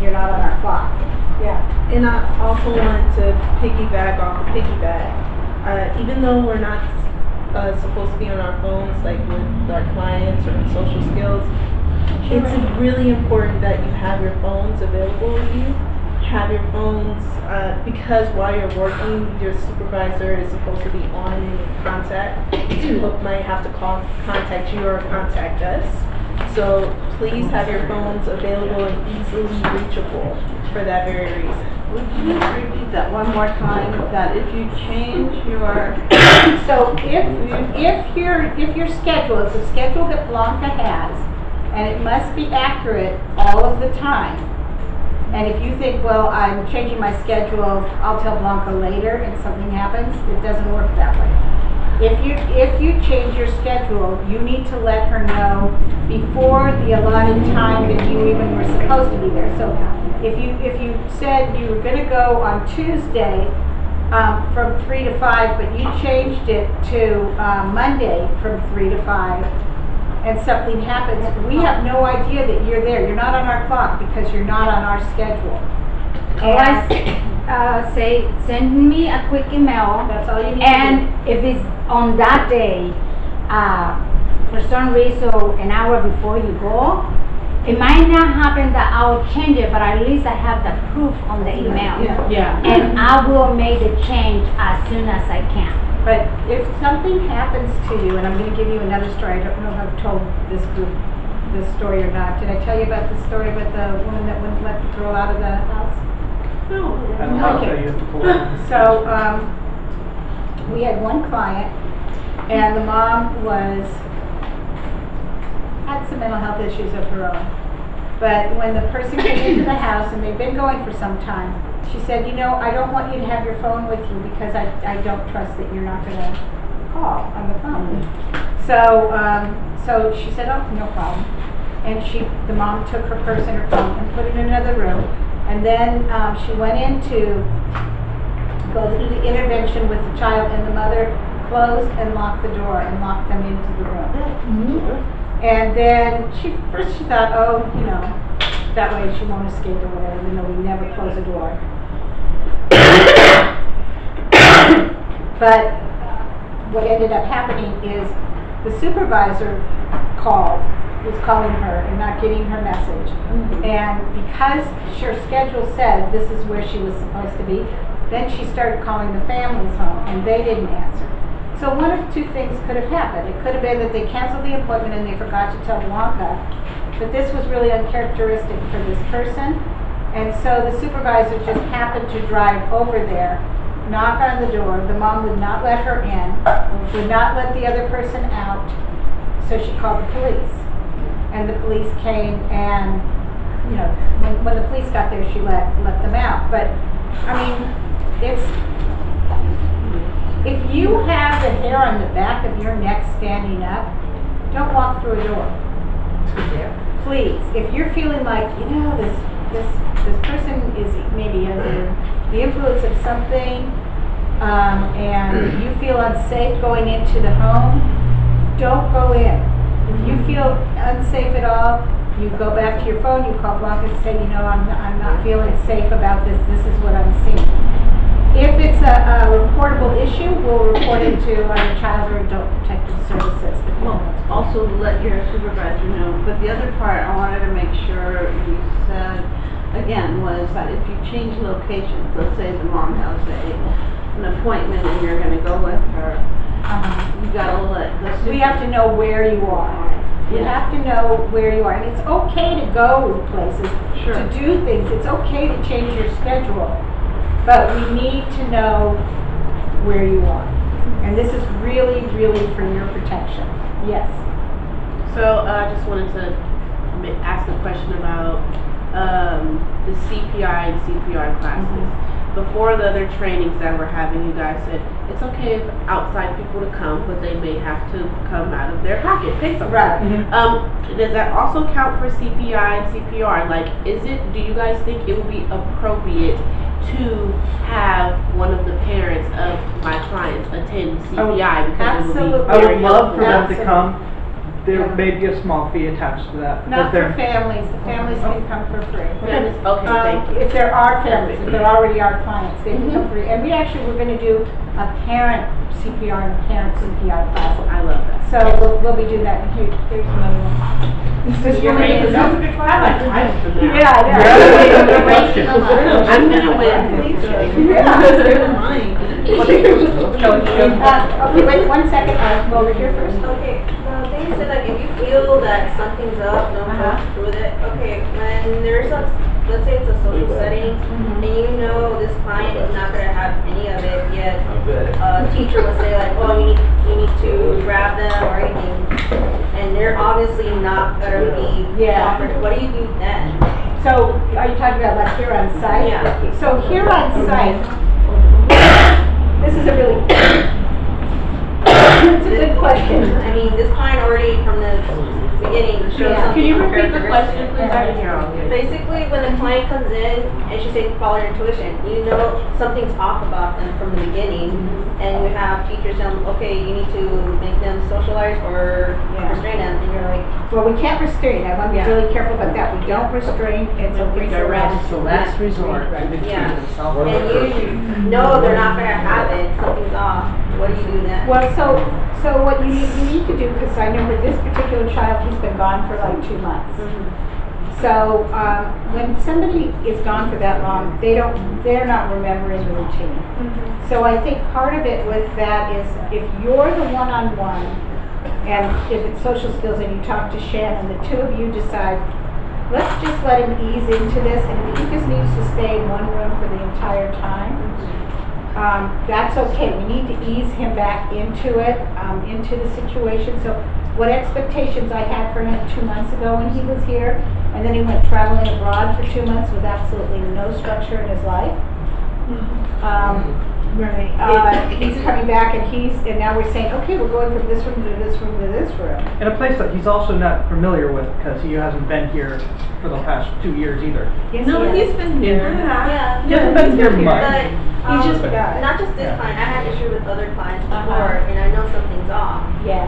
you're not on our clock. Yeah. And I also wanted to piggyback off of piggyback. Even though we're not supposed to be on our phones, like with our clients or social skills, it's really important that you have your phones available with you. Have your phones, because while you're working, your supervisor is supposed to be on in contact. You might have to contact you or contact us. So please have your phones available and easily reachable for that very reason. Would you repeat that one more time? That if you change your So if your schedule is a schedule that Blanca has, and it must be accurate all of the time. And if you think, well, I'm changing my schedule, I'll tell Blanca later, and something happens, it doesn't work that way. If you change your schedule, you need to let her know before the allotted time that you even were supposed to be there. So if you said you were going to go on Tuesday from 3 to 5, but you changed it to Monday from 3 to 5, and something happens, we have no idea that you're there. You're not on our clock because you're not on our schedule. Say send me a quick email. That's all you need And to do. if it's on that day, for some reason, an hour before you go, it might not happen that I'll change it, but at least I have the proof on the email. yeah. And I will make the change as soon as I can. But if something happens to you, and I'm going to give you another story, I don't know if I've told this group this story or not. Did I tell you about the story about the woman that wouldn't let the girl out of the house? No. I don't know Okay. how you have to pull it. So, we had one client, and the mom had some mental health issues of her own. But when the person came into the house, and they've been going for some time, she said, you know, I don't want you to have your phone with you because I don't trust that you're not gonna call on the phone. So she said, oh, no problem. And the mom took her purse and her phone and put it in another room. And then she went in to go through the intervention with the child, and the mother closed and locked the door and locked them into the room. And then first she thought, oh, you know, that way she won't escape or whatever, even though we never close a door. But what ended up happening is the supervisor was calling her and not getting her message. And because her schedule said this is where she was supposed to be, then she started calling the families home, and they didn't answer. So one of two things could have happened. It could have been that they canceled the appointment and they forgot to tell Blanca, but this was really uncharacteristic for this person. And so the supervisor just happened to drive over there, knock on the door. The mom would not let her in, would not let the other person out, so she called the police. And the police came, and, you know, when the police got there, she let them out. But, I mean, if you have the hair on the back of your neck standing up, don't walk through a door. Please, if you're feeling like, you know, this person is maybe under the influence of something, and you feel unsafe going into the home, don't go in. If you feel unsafe at all, you go back to your phone, you call Blanca and say, you know, I'm not feeling safe about this, this is what I'm seeing. If it's a reportable issue, we'll report it to our Child or Adult Protective Services. Well, also let your supervisor know. But the other part I wanted to make sure you said, again, was that if you change locations, let's say the mom has an appointment and you're going to go with her, you got to let the We have to know where you are. You have to know where you are. And it's okay to go places, to do things. It's okay to change your schedule. But we need to know where you are. And this is really, really for your protection. Yes. So I just wanted to ask a question about the CPI and CPR classes. Before the other trainings that we're having, you guys said it's okay for outside people to come, but they may have to come out of their pocket, pay something. Right. Does that also count for CPI and CPR? Like, do you guys think it would be appropriate to have one of the parents of my clients attend CPI? Because it would be Absolutely. I would love for them to Absolutely. come, there may be a small fee attached to that. Not because for families, the families can come for free. Families, okay, thank you. If there are families, if there already are clients, they can come free. And we actually, we're gonna do a parent CPR and a parent CPI class. I love that. So we'll be doing that. Here's another one. You're ready to go? I like time for that. Yeah, I know. I'm gonna win. Okay, wait 1 second, I'll go over here first. Okay, now they said like if you feel that something's up, don't go through with it. Okay, when there's a, let's say it's a social setting, and you know this client is not gonna have any of it yet, a teacher will say like, oh, you need to grab them or anything, and they're obviously not gonna be cooperative. What do you do then? So, are you talking about like here on site? Yeah. So here on site, this is a really, it's a good question. I mean, this client already from the beginning showed Yeah. something Can you repeat the uncharacteristic. question, please? I didn't hear all of it. Basically, when the client comes in and she says follow your intuition, you know something's off about them from the beginning, and you have teachers tell them, okay, you need to make them socialize or restrain them, and you're like, Well, we can't restrain, I want to be really careful about that, we don't restrain, it's a Direct to last resort. yeah, and you know they're not gonna have it, something's off. What do you do then? Well, so what you need to do, because I know with this particular child, he's been gone for like 2 months. So, when somebody is gone for that long, they're not remembering the routine. So I think part of it with that is if you're the one-on-one, and if it's social skills and you talk to Shannon, the two of you decide, let's just let him ease into this, and if he just needs to stay in one room for the entire time, that's okay. We need to ease him back into it, into the situation. So what expectations I had for him 2 months ago when he was here, and then he went traveling abroad for 2 months with absolutely no structure in his life. He's coming back and now we're saying, okay, we're going from this room to this room to this room. In a place that he's also not familiar with because he hasn't been here for the past 2 years either. Yes, No, he is. he's been here. Yeah. He hasn't been here much. But He just forgot. not just this client, I had issue with other clients before, and I know something's off. Yeah.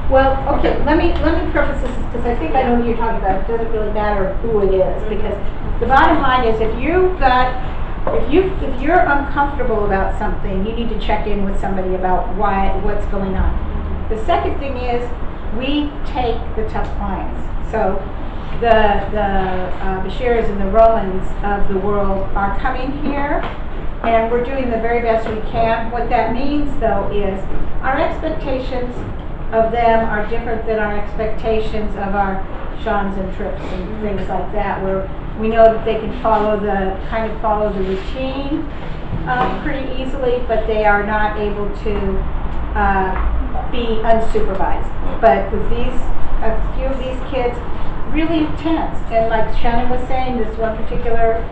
Well, okay, let me preface this, because I think I know who you're talking about. It doesn't really matter who it is, because the bottom line is if you're uncomfortable about something, you need to check in with somebody about what's going on. The second thing is, we take the tough clients. So the Bashirs and the Romans of the world are coming here, and we're doing the very best we can. What that means, though, is our expectations of them are different than our expectations of our Sean's and trips and things like that, where we know that they can follow the routine pretty easily, but they are not able to be unsupervised. But with a few of these kids, really intense, and like Shannon was saying, this one particular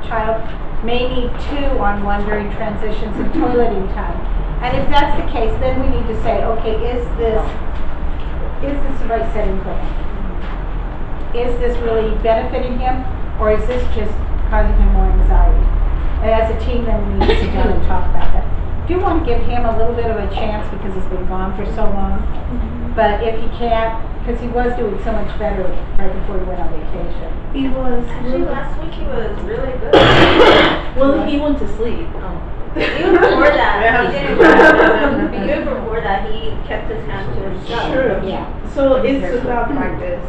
child may need 2 on one during transitions and toileting time. And if that's the case, then we need to say, okay, is this the right setting for him? Is this really benefiting him, or is this just causing him more anxiety? And as a team, then we need to sit down and talk about that. Do want to give him a little bit of a chance because he's been gone for so long. But if he can't, because he was doing so much better right before he went on vacation. He was. Actually, last week he was really good. Well, he went to sleep. Even before that, he didn't grab them. Even before that, he kept his hand to himself. Sure. Yeah. So it's about practice.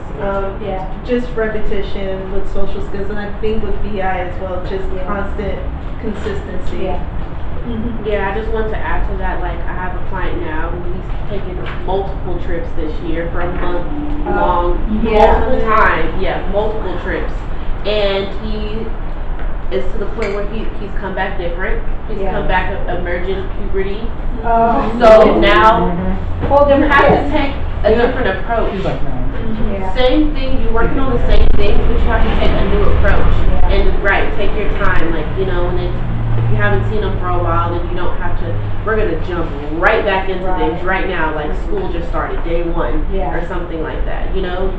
Just repetition with social skills, and I think with BI as well, just constant consistency. Yeah. Yeah, I just want to add to that, like, I have a client now who's taken multiple trips this year for a month long, multiple times, multiple trips. And he is to the point where he's come back different. He's come back emergent puberty. So now you have to take a different approach. He's like, no. Same thing, you're working on the same things, but you have to take a new approach. And take your time, like, and if you haven't seen them for a while, then you don't have to, we're gonna jump right back into things right now, like school just started, day one, Yeah. or something like that, you know?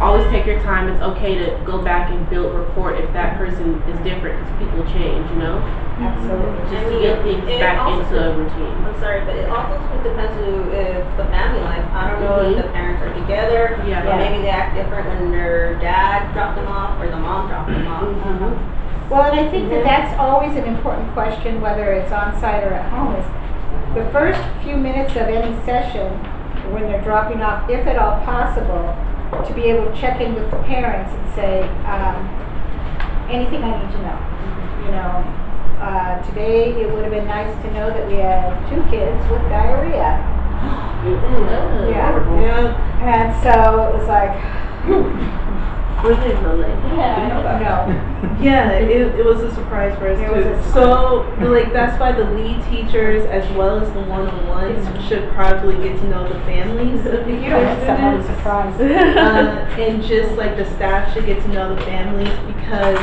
Always take your time. It's okay to go back and build rapport if that person is different, because people change, you know? Absolutely. Just to get things It back also- into a routine. I'm sorry, but it also depends on if the family life. I don't know if the parents are together, Yeah. or maybe they act different when their dad dropped them off or the mom dropped them off. Uh-huh. Well, and I think that that's always an important question, whether it's on-site or at home, is the first few minutes of any session, when they're dropping off, if at all possible, to be able to check in with the parents and say, anything I need to know. You know, today it would have been nice to know that we have 2 kids with diarrhea. Yeah. Yeah. And so it was like, Were they related? no. Yeah, it was a surprise for us It was too. a So, like, that's why the lead teachers, as well as the one-on-ones, should probably get to know the families of the You don't want someone students. surprised. And just like the staff should get to know the families, because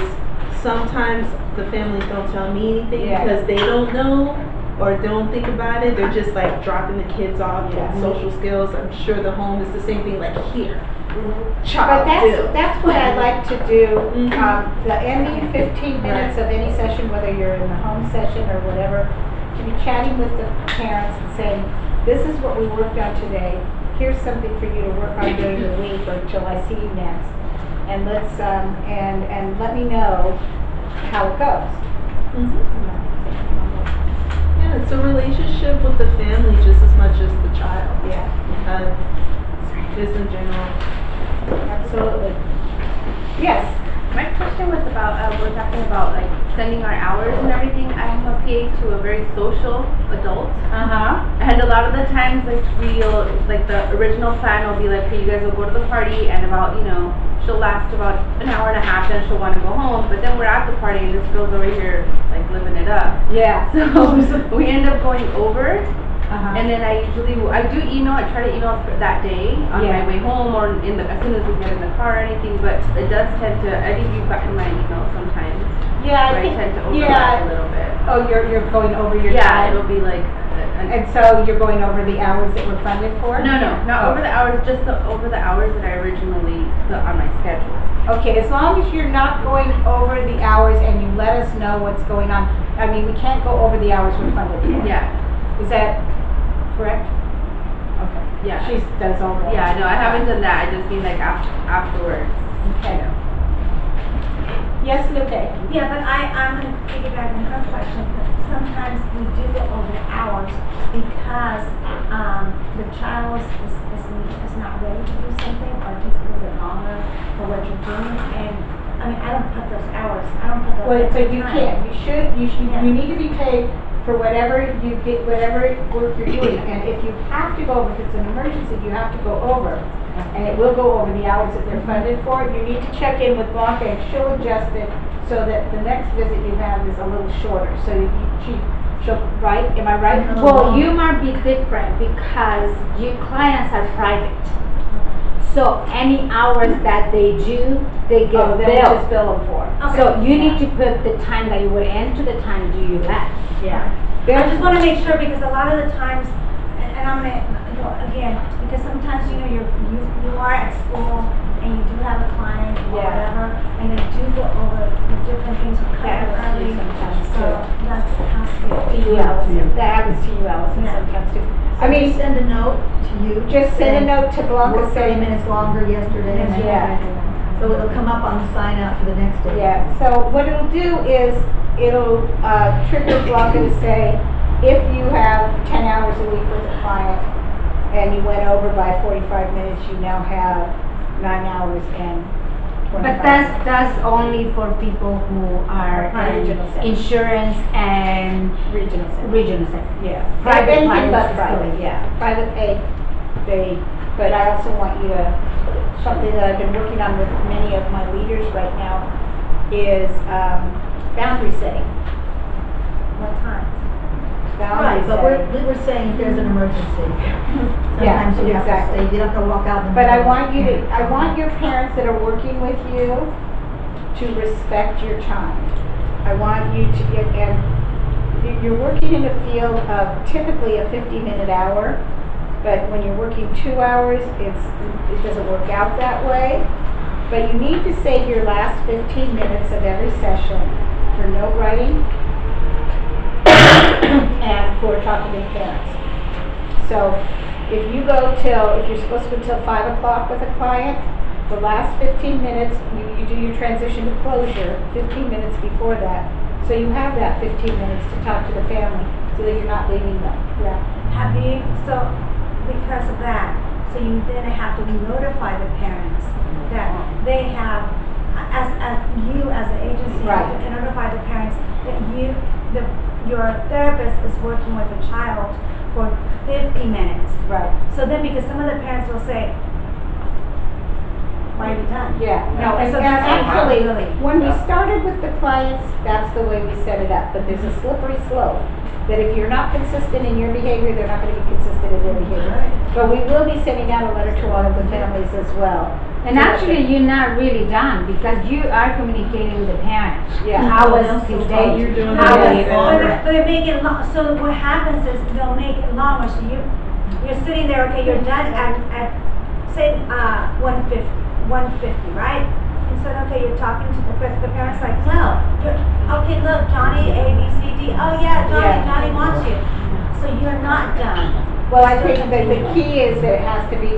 sometimes the families don't tell me anything Yeah. because they don't know or don't think about it. They're just like dropping the kids off Yeah. with social skills. I'm sure the home is the same thing, like here. But Child do. that's what I like to do, Mhm. the ending 15 minutes of any session, whether you're in the home session or whatever, to be chatting with the parents and saying, this is what we worked on today, here's something for you to work on during the week or till I see you next. And let's, and let me know how it goes. Mhm. Yeah, it's a relationship with the family just as much as the child. Yeah, Just in general. absolutely. Yes. My question was about, we're talking about like sending our hours and everything. I am a PA to a very social adult. Uh-huh. And a lot of the times, like, like the original plan will be like, okay, you guys will go to the party and about, you know, she'll last about an hour and a half, then she'll want to go home. But then we're at the party and this girl's over here, like, living it up. Yeah. So we end up going over. Uh-huh. And then I do email, I try to email for that day on Yeah. my way home or as soon as we get in the car or anything, but it does tend to, I think you've gotten my email sometimes. Yeah, where I think, tend to overlap a yeah. little bit. Oh, you're going over your Yeah, time? it'll be like, And so you're going over the hours that were funded for? no, not over the hours, just over the hours that I originally put on my schedule. Okay, as long as you're not going over the hours and you let us know what's going on. I mean, we can't go over the hours we're funded for. Yeah, Is that correct? Okay. yeah. She does all that. Yeah, no, I haven't done that, I just mean like afterwards. Okay. Yes, Lupe? Yeah, but I'm gonna piggyback on her question, but sometimes we do go over the hours because, the child is not ready to do something or it takes a little bit longer for what you're doing, and, I mean, I don't put those hours, I don't put those. Well, but you time. can. You Yeah. need to be paid for whatever you get, whatever work you're doing. And if you have to go over, if it's an emergency, you have to go over. And it will go over the hours that they're funded for. You need to check in with Blanca and she'll adjust it so that the next visit you have is a little shorter. So she'll, right? Am I right? Well, you might be different because your clients are private. So any hours that they do, they get Oh, then we just billed. bill them for. Okay. So you need to put the time that you were in to the time you left. Yeah. I just wanna make sure, because a lot of the times, and I'm gonna, go again, because sometimes, you know, you are at school and you do have a client or Yeah. whatever, and they do go over the different things you That cover happens to early, you sometimes, so too. that's has to be. To you, Allison. That happens to you, Allison, Yeah. sometimes too. I I mean, mean, send a note to you. just send a saying, note to Blanca Worked 30 saying, minutes longer yesterday. and Yeah. So it'll come up on the sign out for the next day. yeah, so what it'll do is, it'll, trigger Blanca to say, if you have 10 hours a week with a client and you went over by 45 minutes, you now have 9 hours and 25 But that's only for people who are in Regional center. insurance and regional center. regional center. Yeah. Private Anything but is private, good. yeah. Private pay, but I also want you to, something that I've been working on with many of my leaders right now is, boundary setting. What time? Boundary Right, but setting. we were saying if there's an emergency. Yeah, Sometimes you have to exactly. stay, you don't have to walk out in the But I middle. want you to, I want your parents that are working with you to respect your time. I want you to get, and you're working in a field of typically a 50-minute hour, but when you're working 2 hours, it doesn't work out that way. But you need to save your last 15 minutes of every session for note writing and for talking to parents. So if you're supposed to go till 5 o'clock with a client, the last 15 minutes, you do your transition to closure 15 minutes before that. So you have that 15 minutes to talk to the family so that you're not leaving them. Yeah. Because of that, so you then have to notify the parents that they have, as you as the agency, have to notify the parents that your therapist is working with a child for 50 minutes. Right. So then, because some of the parents will say, why are you done? Yeah, no, and So that's actually, really- when we started with the clients, that's the way we set it up, but there's a slippery slope. That if you're not consistent in your behavior, they're not gonna be consistent in their behavior. But we will be sending out a letter to all of the families as well. And actually, you're not really done because you are communicating with the parents. Yeah. Hours to date. You're doing hours. But they make it so what happens is they'll make it longer, so you're sitting there, okay, you're done at say, 150, right? And so, okay, you're talking to the parents like, well, okay, look, Johnny, A, B, C, D, oh yeah, Johnny wants you. So you're not done. Well, I think that the key is that it has to be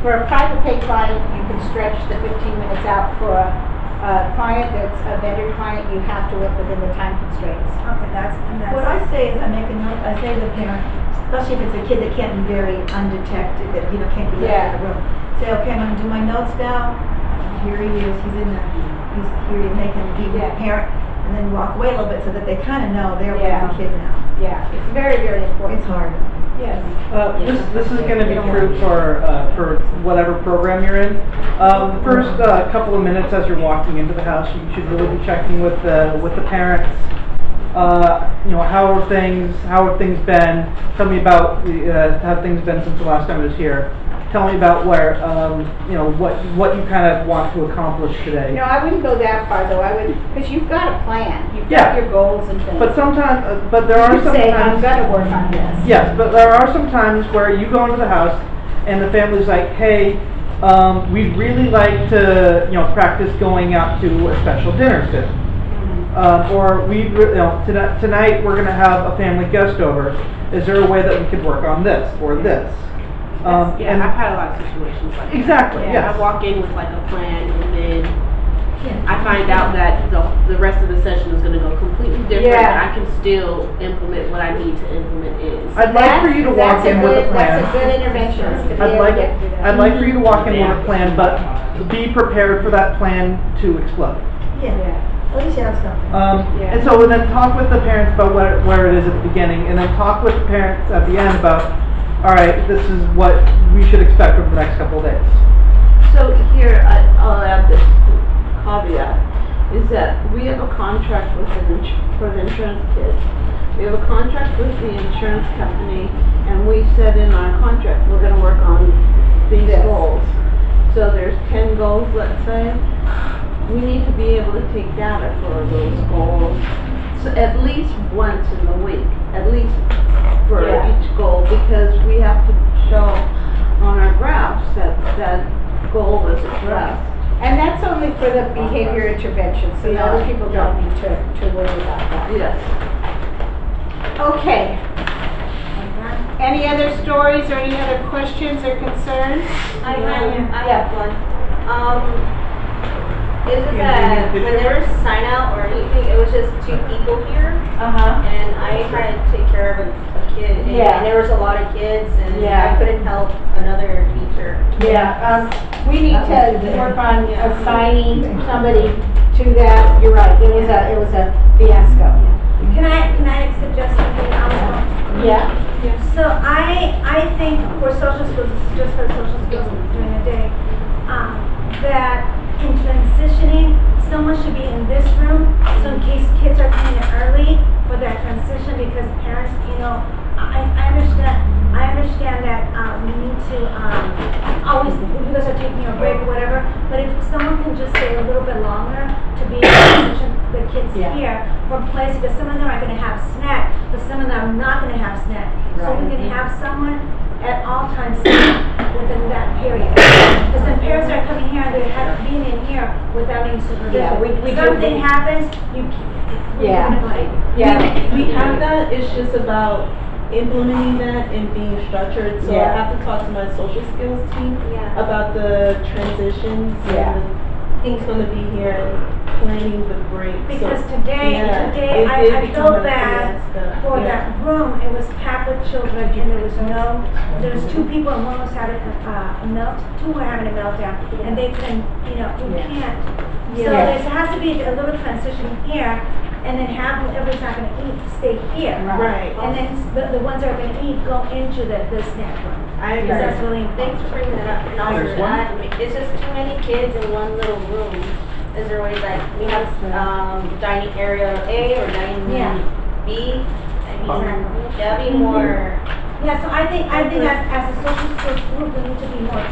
for a private pay client, you can stretch the 15 minutes out. For a client that's a vendor client, you have to work within the time constraints. Okay, that's. What I say is I make a note, I say to the parent, especially if it's a kid that can't be very undetected, that, can't be left in the room. Say, okay, I'm gonna do my notes now. Here he is, he's here, you make him be with the parent, and then walk away a little bit so that they kind of know they're with the kid now. Yeah, it's very, very important. It's hard. Yes. This is going to be true for whatever program you're in. The first couple of minutes as you're walking into the house, you should really be checking with the parents. How have things been? Tell me about how things been since the last time I was here. Tell me about where what you kind of want to accomplish today. No, I wouldn't go that far though. I would, because you've got a plan. You've got your goals and things. But sometimes, there are some say, times. I'm gonna work on this. Yes, but there are some times where you go into the house and the family's like, hey, we'd really like to, practice going out to a special dinner soon. Or tonight we're gonna have a family guest over. Is there a way that we could work on this or this? And I've had a lot of situations like that. Exactly, I walk in with like a plan and then I find out that the rest of the session is going to go completely different, and I can still implement what I need to implement I'd like for you to walk in with a plan. That's a good intervention. I'd like for you to walk in with a plan, but be prepared for that plan to explode. Yeah. At least you have something. And so then talk with the parents about where it is at the beginning, and then talk with the parents at the end about, all right, this is what we should expect over the next couple of days. So here, I'll add this caveat, is that we have a contract with for the insurance kids. We have a contract with the insurance company, and we said in our contract, we're gonna work on these goals. So there's 10 goals, let's say. We need to be able to take data for those goals, so at least once in the week, at least for each goal, because we have to show on our graphs that goal was addressed. And that's only for the behavior intervention, so the other people don't need to worry about that. Yes. Okay. Any other stories or any other questions or concerns? I have one. Is it that when there was sign out or anything, it was just 2 people here? And I had to take care of a kid, and there was a lot of kids, and I couldn't help another teacher. We need to work on assigning somebody to that. You're right, it was a fiasco. Can I suggest something also? Yeah. So I think for social skills, just for social skills during the day, that in transitioning, someone should be in this room, so in case kids are coming in early for that transition, because parents, I understand that we need to always, you guys are taking a break or whatever, but if someone can just stay a little bit longer to be in transition, the kids Yeah. here from places, because some of them are gonna have snack, but some of them are not gonna have snack. So we can have someone at all times within that period. Because then parents are coming here and they're being in here without any supervision. Yeah, we do- Something happens, Yeah. we're gonna blame. Yeah. We have that, it's just about implementing that and being structured, so I Yeah. have to talk to my social skills team Yeah. about the transitions Yeah. and who's gonna be here and planning the break. Because So, today, yeah, today, it I did I become feel a bad fiasco. for Yeah. that room, it was packed with children, and there was two people, and one was having two were having a meltdown, and they couldn't, we can't. So Yeah. there has to be a little transition here, and then have whoever's not gonna eat, stay here. Right. And then the ones that are gonna eat, go into the snack room. I Because agree. that's really important. Thanks for bringing that up. And also There's to one. add, it's just too many kids in one little room. Is there ways like, we have, dining area A or dining Yeah. room B? I mean, Exactly. that'd be more, Yeah, so I think as a social skills group, we need to be more,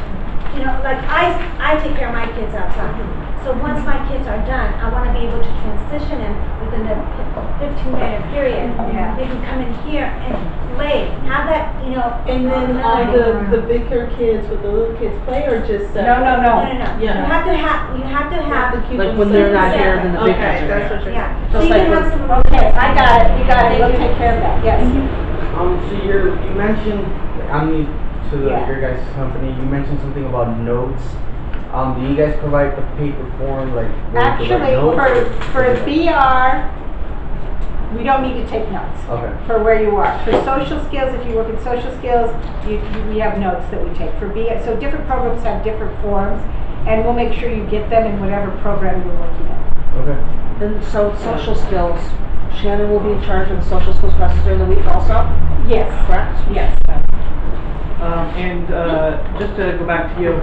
like I take care of my kids outside. So once my kids are done, I wanna be able to transition them within the 15-minute period. Yeah. They can come in here and play, have that, And then all the bigger kids with the little kids play or just? No. No. Yeah. You have to have, keep Like them when they're not here, separate. then the big Okay, kids are that's here. what you're yeah. saying. So Just you like can have with- some. Okay, I got it, we'll take care of that, yes. So you mentioned, I'm new to Yeah. your guys' company, you mentioned something about notes. Do you guys provide the paper form, like, where you provide Actually, notes? for BR, we don't need to take notes Okay, for where you are. For social skills, if you work in social skills, we have notes that we take. For BR, so different programs have different forms, and we'll make sure you get them in whatever program you're working in. okay. And so social skills, Shannon will be in charge of the social skills classes during the week also, Yes, correct? yes. And just to go back to you,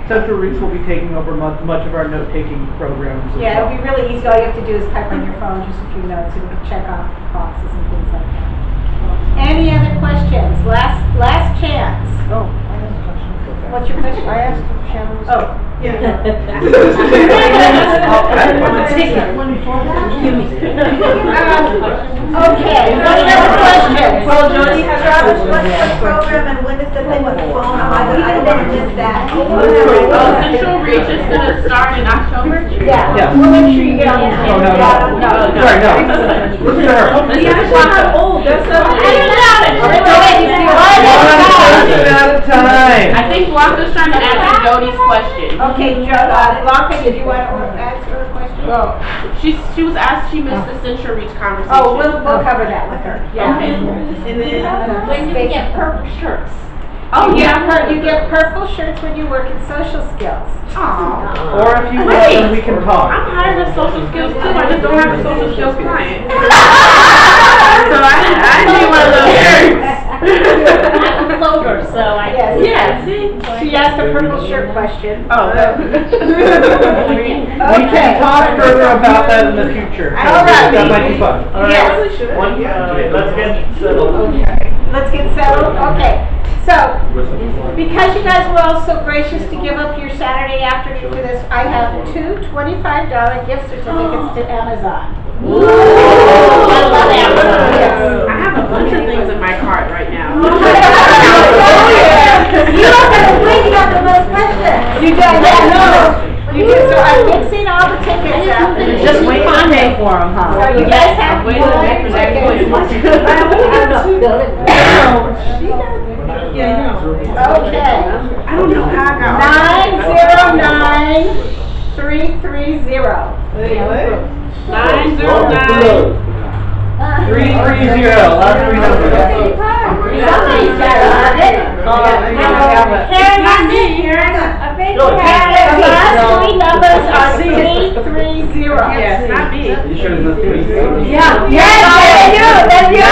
Central Reach will be taking over much of our note-taking programs as Yeah, well. it'll be really easy. All you have to do is type on your phone just a few notes and check off boxes and things like that. Any other questions? Last chance. Oh, I have a question. What's your question? I asked if Shannon was. Oh. Yeah. Okay, any other questions? Well, Jody has Travis, what's the program and when is the thing with the phone? I didn't miss that. Central Reach is gonna start in October. Yeah, Yeah. we'll make sure you get on the Oh, no. Sorry, no. Listen to her. We actually have old, that's One person at a time. I think Blanca's trying to answer Jody's question. Okay, Blanca, did you want to answer a question? Well, she was asked, she missed the Central Reach conversation. Oh, we'll cover that with her. Yeah. Okay. And then, When you get purple shirts. Oh, Yeah, yeah. you get purple shirts when you work in social skills. Aw. Or if you want, then we can talk. I'm hired as social skills too, I just don't have a social skills client. So I need one of those shirts. I'm a floater, so I. Yes. Yeah, see? She asked a purple shirt question. Oh, We can talk further about that in the future. All right. That might be fun. Yes. Let's get settled. Okay, let's get settled, okay. So, because you guys were all so gracious to give up your Saturday afternoon for this, I have two $25 gift certificates to Amazon. I love Amazon. Yes. I have a bunch of things in my cart right now. You don't have to wait, you got the most questions. You did, yeah, no. You did, so I'm mixing all the tickets up. Just wait to pay for them, huh? So you guys have Wait a one minute for that ticket. Okay. I don't know how I got. 909330. wait, what? 909. 330, last three numbers. Somebody's got it. It's not me. The last three numbers are 330. Yes, not me. You sure it's not three? Yeah. Yes, that's you.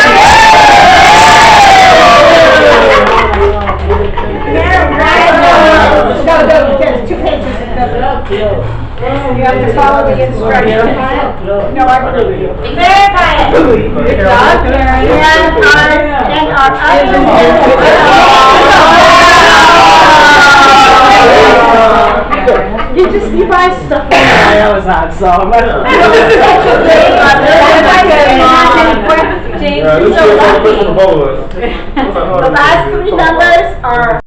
No, there's 2 pages. You have to follow the instructions. No, I believe you. Verify it. Good job, Karen. And our other. You buy the phone that I was on, so I'm not. James, Yeah, you're this so is a lucky. question for both of us. The last three numbers are